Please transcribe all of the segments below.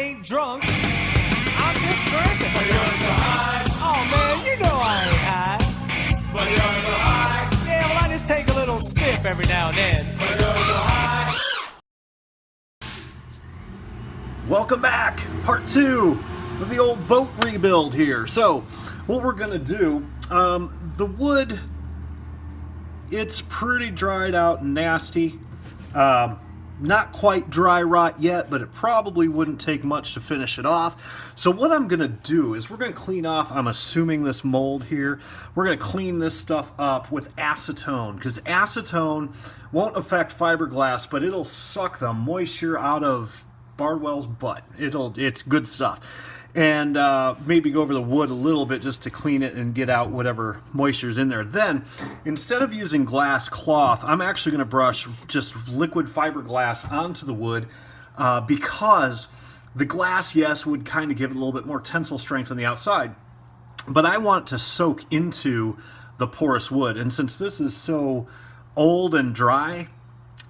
ain't drunk. I'm just drinking. But you're so high. Oh man, you know I ain't high. But you're so high. Yeah, well I just take a little sip every now and then. But you're so high. Welcome back, part 2 of the old boat rebuild here. So, what we're gonna do, the wood, it's pretty dried out and nasty. Not quite dry rot yet, but it probably wouldn't take much to finish it off. So what I'm gonna do is we're gonna clean off, I'm assuming, this mold here. We're gonna clean this stuff up with acetone, because acetone won't affect fiberglass, but it'll suck the moisture out of Bardwell's butt. It's good stuff. And maybe go over the wood a little bit just to clean it and get out whatever moisture's in there. Then, instead of using glass cloth, I'm actually going to brush just liquid fiberglass onto the wood because the glass, yes, would kind of give it a little bit more tensile strength on the outside, but I want it to soak into the porous wood. And since this is so old and dry,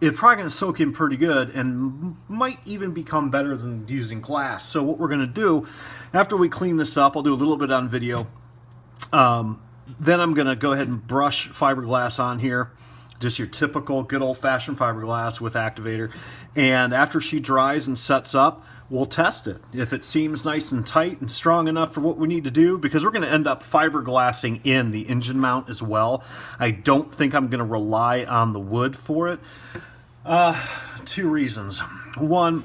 it's probably going to soak in pretty good and might even become better than using glass. So what we're going to do, after we clean this up, I'll do a little bit on video. Then I'm going to go ahead and brush fiberglass on here. Just your typical good old-fashioned fiberglass with activator. And after she dries and sets up, we'll test it. If it seems nice and tight and strong enough for what we need to do, because we're going to end up fiberglassing in the engine mount as well. I don't think I'm going to rely on the wood for it. 2 reasons. One,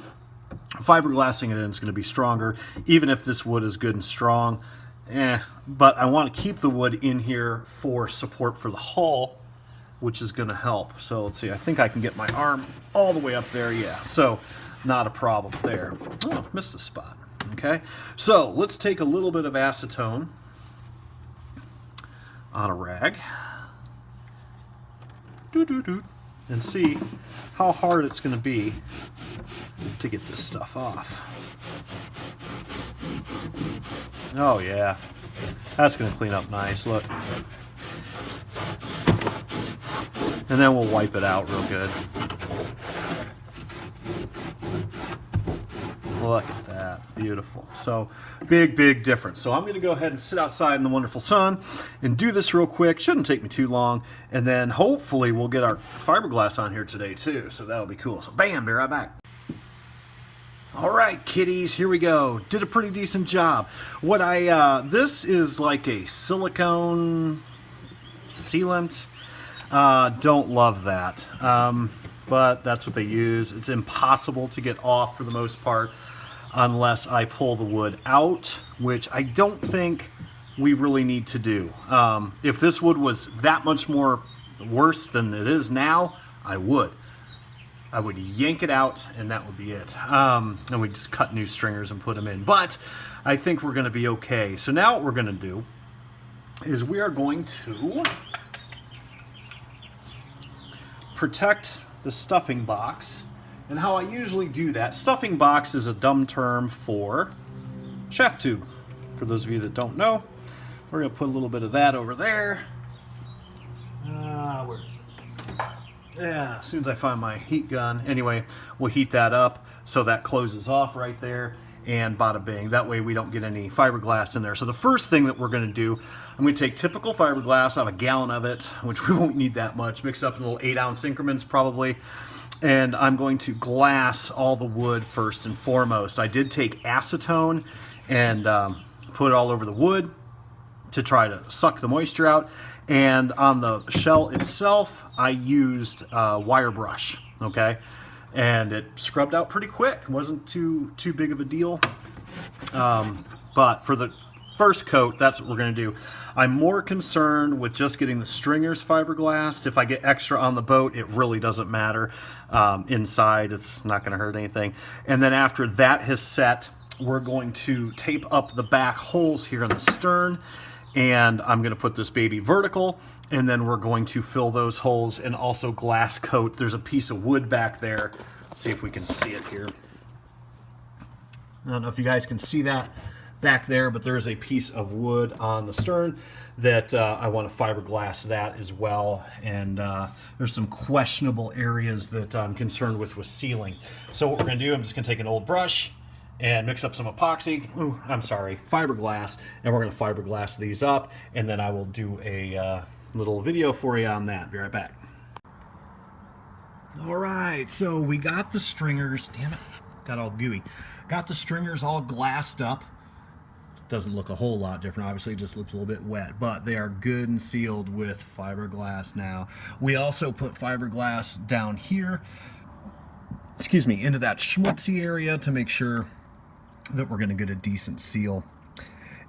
fiberglassing it in is going to be stronger, even if this wood is good and strong. But I want to keep the wood in here for support for the hull, which is going to help. So let's see, I think I can get my arm all the way up there. Yeah, so not a problem there. Oh, missed a spot. Okay, so let's take a little bit of acetone on a rag. And see how hard it's going to be to get this stuff off. Oh yeah, that's going to clean up nice, look. And then we'll wipe it out real good. Look at that, beautiful. So big difference. So I'm going to go ahead and sit outside in the wonderful sun and do this real quick. Shouldn't take me too long, and then hopefully we'll get our fiberglass on here today too, so that'll be cool. So bam, be right back. All right, kiddies, here we go. Did a pretty decent job. What this is like a silicone sealant. Don't love that, but that's what they use. It's impossible to get off for the most part unless I pull the wood out, which I don't think we really need to do. If this wood was that much more worse than it is now, I would yank it out and that would be it. And we just cut new stringers and put them in. But I think we're going to be okay. So now what we're going to do is we are going to protect the stuffing box. And how I usually do that, stuffing box is a dumb term for shaft tube. For those of you that don't know, we're going to put a little bit of that over there. Where is it? Yeah, as soon as I find my heat gun. Anyway, we'll heat that up so that closes off right there, and bada bing. That way we don't get any fiberglass in there. So the first thing that we're going to do, I'm going to take typical fiberglass, I have a gallon of it, which we won't need that much, mix up in little 8-ounce increments probably, and I'm going to glass all the wood first and foremost. I did take acetone and put it all over the wood to try to suck the moisture out, and on the shell itself I used wire brush, okay, and it scrubbed out pretty quick. It wasn't too big of a deal, but for the first coat, that's what we're going to do. I'm more concerned with just getting the stringers fiberglassed. If I get extra on the boat, it really doesn't matter. Inside, it's not going to hurt anything. And then after that has set, we're going to tape up the back holes here on the stern, and I'm going to put this baby vertical, and then we're going to fill those holes and also glass coat. There's a piece of wood back there. Let's see if we can see it here. I don't know if you guys can see that back there, but there's a piece of wood on the stern that I want to fiberglass that as well. And there's some questionable areas that I'm concerned with sealing. So what we're going to do, I'm just going to take an old brush and mix up some epoxy. Ooh, I'm sorry, fiberglass, and we're going to fiberglass these up, and then I will do a little video for you on that. Be right back. All right, so we got the stringers. Damn it, got all gooey. Got the stringers all glassed up. Doesn't look a whole lot different, obviously, it just looks a little bit wet, but they are good and sealed with fiberglass now. We also put fiberglass down here, excuse me, into that schmutzy area to make sure that we're going to get a decent seal.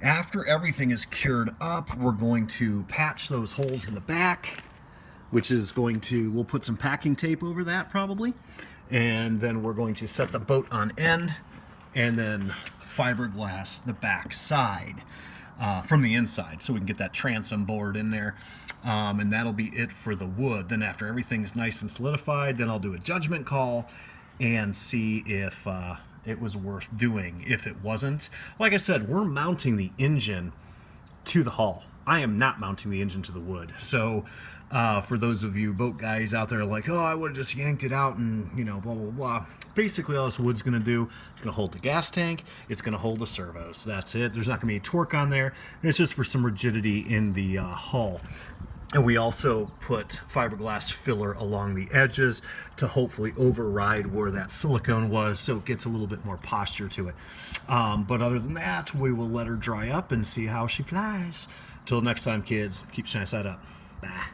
After everything is cured up, we're going to patch those holes in the back, which is going to, we'll put some packing tape over that probably, and then we're going to set the boat on end and then fiberglass the back side from the inside so we can get that transom board in there, and that'll be it for the wood. Then after everything's nice and solidified, then I'll do a judgment call and see if it was worth doing. If it wasn't, like I said, we're mounting the engine to the hull. I am not mounting the engine to the wood. So for those of you boat guys out there like, oh, I would have just yanked it out and, you know, blah, blah, blah. Basically all this wood's gonna do, it's gonna hold the gas tank, it's gonna hold the servos. That's it. There's not gonna be any torque on there. It's just for some rigidity in the hull. And we also put fiberglass filler along the edges to hopefully override where that silicone was, so it gets a little bit more posture to it. But other than that, we will let her dry up and see how she flies. Till next time, kids, keep your shiny side up. Bye.